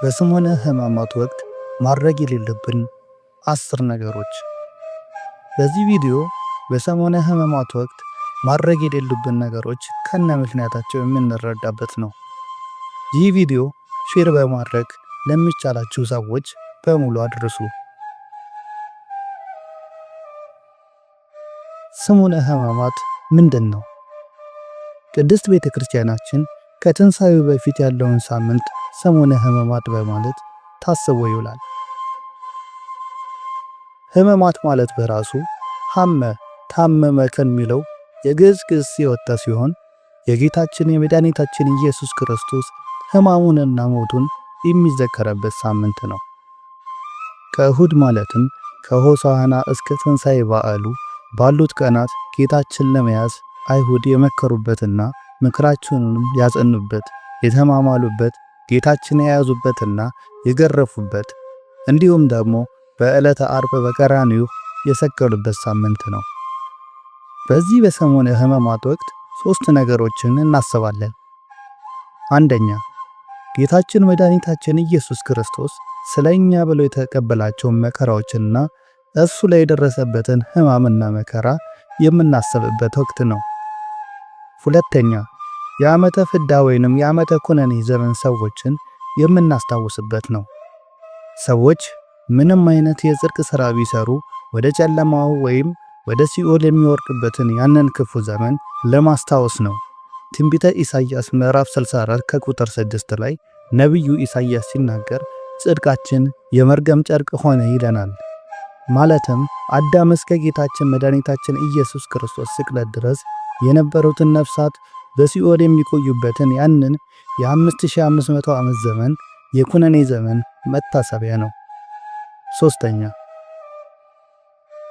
በሰሙነ ሕማማት ወቅት ማድረግ የሌለብን 10 ነገሮች። በዚህ ቪዲዮ በሰሙነ ሕማማት ወቅት ማድረግ የሌሉብን ነገሮች ከነ ምክንያታቸው የምንረዳበት ነው። ይህ ቪዲዮ ሼር በማድረግ ለሚቻላችሁ ሰዎች በሙሉ አድርሱ። ሰሙነ ሕማማት ምንድን ነው? ቅድስት ቤተክርስቲያናችን ከትንሣኤው በፊት ያለውን ሳምንት ሰሙነ ሕማማት በማለት ታስቦ ይውላል። ሕማማት ማለት በራሱ ሐመ ታመመ ከሚለው የግዕዝ ግስ የወጣ ሲሆን የጌታችን የመድኃኒታችን ኢየሱስ ክርስቶስ ሕማሙንና ሞቱን የሚዘከረበት ሳምንት ነው። ከእሁድ ማለትም ከሆሳዕና እስከ ትንሣኤ በዓሉ ባሉት ቀናት ጌታችን ለመያዝ አይሁድ የመከሩበትና ምክራቸውንም ያጸኑበት፣ የተማማሉበት፣ ጌታችን የያዙበትና የገረፉበት እንዲሁም ደግሞ በዕለተ ዓርብ በቀራንዮ የሰቀሉበት ሳምንት ነው። በዚህ በሰሙነ ሕማማት ወቅት 3 ነገሮችን እናስባለን። አንደኛ፣ ጌታችን መድኃኒታችን ኢየሱስ ክርስቶስ ስለኛ ብሎ የተቀበላቸውን መከራዎችና እሱ ላይ የደረሰበትን ሕማምና መከራ የምናስብበት ወቅት ነው። ሁለተኛ፣ የዓመተ ፍዳ ወይንም የዓመተ ኩነኔ ዘመን ሰዎችን የምናስታውስበት ነው። ሰዎች ምንም አይነት የጽድቅ ሥራ ቢሰሩ ወደ ጨለማው ወይም ወደ ሲኦል የሚወርዱበትን ያንን ክፉ ዘመን ለማስታወስ ነው። ትንቢተ ኢሳይያስ ምዕራፍ 64 ከቁጥር 6 ላይ ነቢዩ ኢሳይያስ ሲናገር ጽድቃችን የመርገም ጨርቅ ሆነ ይለናል። ማለትም አዳም እስከ ጌታችን መድኃኒታችን ኢየሱስ ክርስቶስ ስቅለት ድረስ የነበሩትን ነፍሳት በሲኦል የሚቆዩበትን ያንን የ5500 ዓመት ዘመን የኩነኔ ዘመን መታሰቢያ ነው። ሶስተኛ፣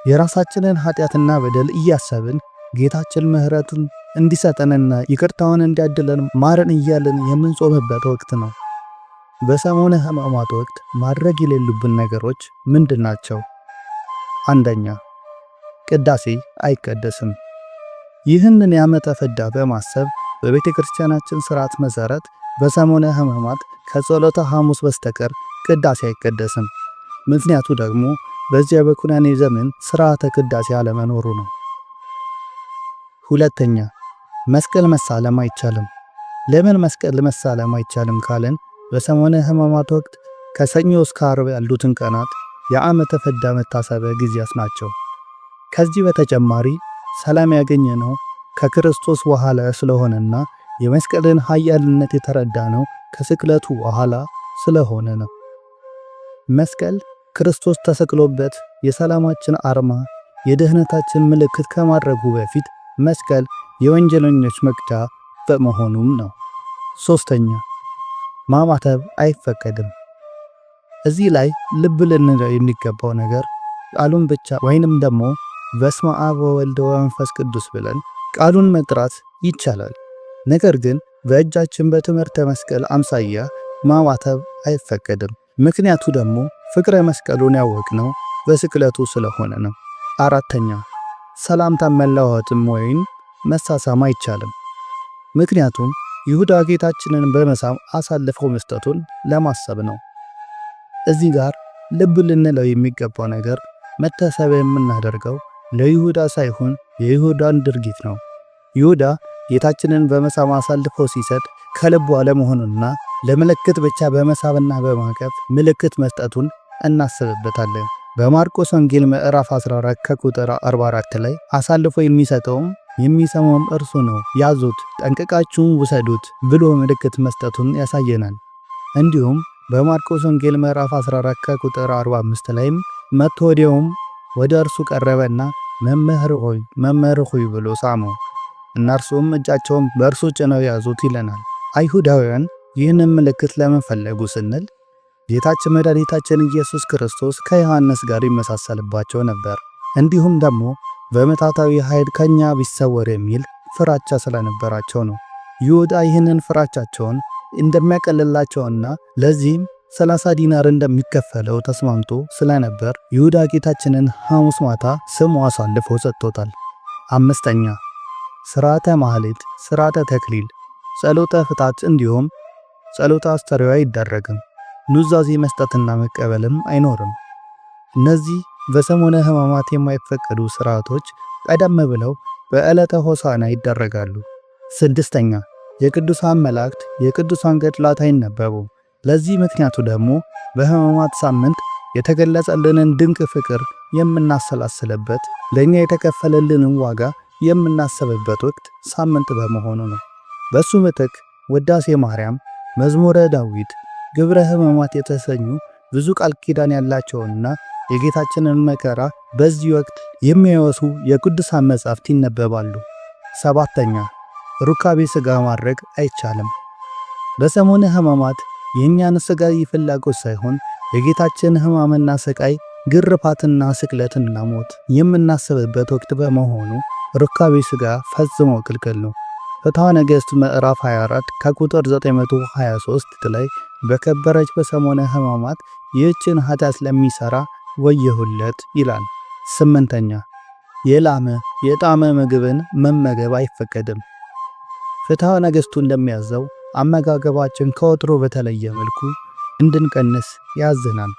የራሳችንን ኃጢአትና በደል እያሰብን ጌታችን ምሕረቱን እንዲሰጠንና ይቅርታውን እንዲያድለን ማረን እያልን የምንጾምበት ወቅት ነው። በሰሙነ ሕማማት ወቅት ማድረግ የሌሉብን ነገሮች ምንድናቸው? አንደኛ፣ ቅዳሴ አይቀደስም። ይህንን የዓመተ ፍዳ በማሰብ በቤተ ክርስቲያናችን ሥርዓት መሠረት በሰሙነ ሕማማት ከጸሎተ ሐሙስ በስተቀር ቅዳሴ አይቀደስም። ምክንያቱ ደግሞ በዚያ በኩነኔ ዘመን ሥርዓተ ቅዳሴ አለመኖሩ ነው። ሁለተኛ፣ መስቀል መሳለም አይቻልም። ለምን መስቀል መሳለም አይቻልም ካልን በሰሙነ ሕማማት ወቅት ከሰኞ እስከ ዓርብ ያሉትን ቀናት የዓመተ ፍዳ መታሰቢያ ጊዜያት ናቸው። ከዚህ በተጨማሪ ሰላም ያገኘነው ከክርስቶስ በኋላ ስለሆነና የመስቀልን ኃያልነት የተረዳነው ከስቅለቱ በኋላ ስለሆነ ነው። መስቀል ክርስቶስ ተሰቅሎበት የሰላማችን አርማ፣ የድህነታችን ምልክት ከማድረጉ በፊት መስቀል የወንጀለኞች መቅጫ በመሆኑም ነው። ሶስተኛ፣ ማማተብ አይፈቀድም። እዚህ ላይ ልብ ልንለው የሚገባው ነገር ቃሉን ብቻ ወይንም ደግሞ በስመ አብ ወወልድ ወመንፈስ ቅዱስ ብለን ቃሉን መጥራት ይቻላል። ነገር ግን በእጃችን በትምህርተ መስቀል አምሳያ ማማተብ አይፈቀድም። ምክንያቱ ደግሞ ፍቅረ መስቀሉን ያወቅነው በስቅለቱ ስለሆነ ነው። አራተኛ፣ ሰላምታ መለዋወጥም ወይም መሳሳም አይቻልም። ምክንያቱም ይሁዳ ጌታችንን በመሳም አሳልፈው መስጠቱን ለማሰብ ነው። እዚህ ጋር ልብ ልንለው የሚገባው ነገር መታሰቢያ የምናደርገው ለይሁዳ ሳይሆን የይሁዳን ድርጊት ነው። ይሁዳ ጌታችንን በመሳም አሳልፎ ሲሰጥ ከልቡ አለመሆኑንና ለምልክት ብቻ በመሳብና በማቀፍ ምልክት መስጠቱን እናስብበታለን። በማርቆስ ወንጌል ምዕራፍ 14 ከቁጥር 44 ላይ አሳልፎ የሚሰጠውም የሚሰማውም እርሱ ነው፣ ያዙት፣ ጠንቅቃችሁም ውሰዱት ብሎ ምልክት መስጠቱን ያሳየናል። እንዲሁም በማርቆስ ወንጌል ምዕራፍ 14 ከቁጥር 45 ላይም መጥቶ ወዲያውም ወደ እርሱ ቀረበና መምህር ሆይ ብሎ ሳመው፣ እነርሱም እጃቸውን በእርሱ ጭነው ያዙት ይለናል። አይሁዳውያን ይህንን ምልክት ለምን ፈለጉ ስንል ጌታችን መድኃኒታችን ኢየሱስ ክርስቶስ ከዮሐንስ ጋር ይመሳሰልባቸው ነበር። እንዲሁም ደግሞ በምታታዊ ኃይል ከኛ ቢሰወር የሚል ፍራቻ ስለነበራቸው ነው። ይሁዳ ይህንን ፍራቻቸውን እንደሚያቀልላቸውና ለዚህም 30 ዲናር እንደሚከፈለው ተስማምቶ ስለነበር ይሁዳ ጌታችንን ሐሙስ ማታ ስሙ አሳልፎ ሰጥቶታል። አምስተኛ፣ ሥርዓተ ማህሌት፣ ሥርዓተ ተክሊል፣ ጸሎተ ፍታት እንዲሁም ጸሎተ አስተርእዮ አይደረግም። ኑዛዜ መስጠትና መቀበልም አይኖርም። እነዚህ በሰሙነ ሕማማት የማይፈቀዱ ሥርዓቶች ቀደም ብለው በዕለተ ሆሳዕና ይደረጋሉ። ስድስተኛ የቅዱሳን መላእክት የቅዱሳን ገድላት አይነበቡም። ለዚህ ምክንያቱ ደግሞ በሕማማት ሳምንት የተገለጸልንን ድንቅ ፍቅር የምናሰላስልበት ለእኛ የተከፈለልንን ዋጋ የምናስብበት ወቅት ሳምንት በመሆኑ ነው። በሱ ምትክ ውዳሴ ማርያም፣ መዝሙረ ዳዊት፣ ግብረ ሕማማት የተሰኙ ብዙ ቃል ኪዳን ያላቸውና የጌታችንን መከራ በዚህ ወቅት የሚያወሱ የቅዱሳን መጻሕፍት ይነበባሉ። ሰባተኛ ሩካቤ ሥጋ ማድረግ አይቻልም። በሰሙነ ሕማማት የእኛን ሥጋዊ ፍላጎት ሳይሆን የጌታችን ሕማምና ሥቃይ፣ ግርፋትና ስቅለትና ሞት የምናስብበት ወቅት በመሆኑ ሩካቤ ሥጋ ፈጽሞ ክልክል ነው። ፍትሐ ነገሥት ምዕራፍ 24 ከቁጥር 923 ላይ በከበረች በሰሙነ ሕማማት ይህችን ኃጢአት ለሚሠራ ወየሁለት ይላል። ስምንተኛ የላመ የጣመ ምግብን መመገብ አይፈቀድም። ፍትሐ ነገሥቱ እንደሚያዘው አመጋገባችን ከወትሮ በተለየ መልኩ እንድንቀንስ ያዘናል።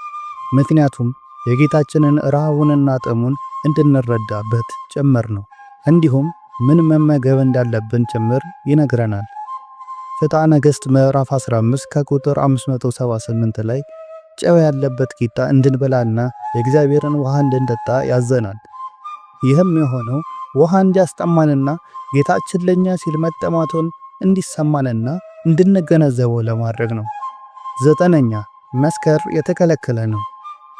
ምክንያቱም የጌታችንን ረሃቡንና ጥሙን እንድንረዳበት ጭምር ነው። እንዲሁም ምን መመገብ እንዳለብን ጭምር ይነግረናል። ፍትሐ ነገሥት ምዕራፍ 15 ከቁጥር 578 ላይ ጨው ያለበት ቂጣ እንድንበላና የእግዚአብሔርን ውሃ እንድንጠጣ ያዘናል። ይህም የሆነው ውሃ እንዲያስጠማንና ጌታችን ለኛ ሲል መጠማቱን እንዲሰማንና እንድንገነዘበው ለማድረግ ነው። ዘጠነኛ መስከር የተከለከለ ነው።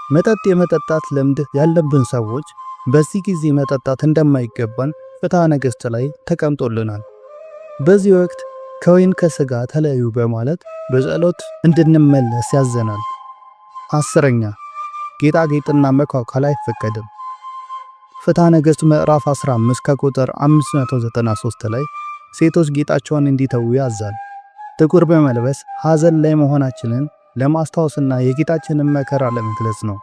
መጠጥ የመጠጣት ልምድ ያለብን ሰዎች በዚህ ጊዜ መጠጣት እንደማይገባን ፍትሐ ነገሥት ላይ ተቀምጦልናል። በዚህ ወቅት ከወይን ከሥጋ ተለዩ በማለት በጸሎት እንድንመለስ ያዘናል። አስረኛ ጌጣጌጥና መኳኳል አይፈቀድም። ፍትሐ ነገሥት ምዕራፍ 15 ከቁጥር 593 ላይ ሴቶች ጌጣቸውን እንዲተዉ ያዛል። ጥቁር በመልበስ ሐዘን ላይ መሆናችንን ለማስታወስና የጌታችንን መከራ ለመግለጽ ነው።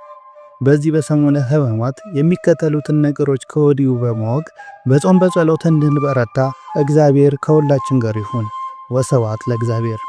በዚህ በሰሙነ ሕማማት የሚከተሉትን ነገሮች ከወዲሁ በማወቅ በጾም በጸሎት እንድንበረታ እግዚአብሔር ከሁላችን ጋር ይሁን። ወስብሐት ለእግዚአብሔር።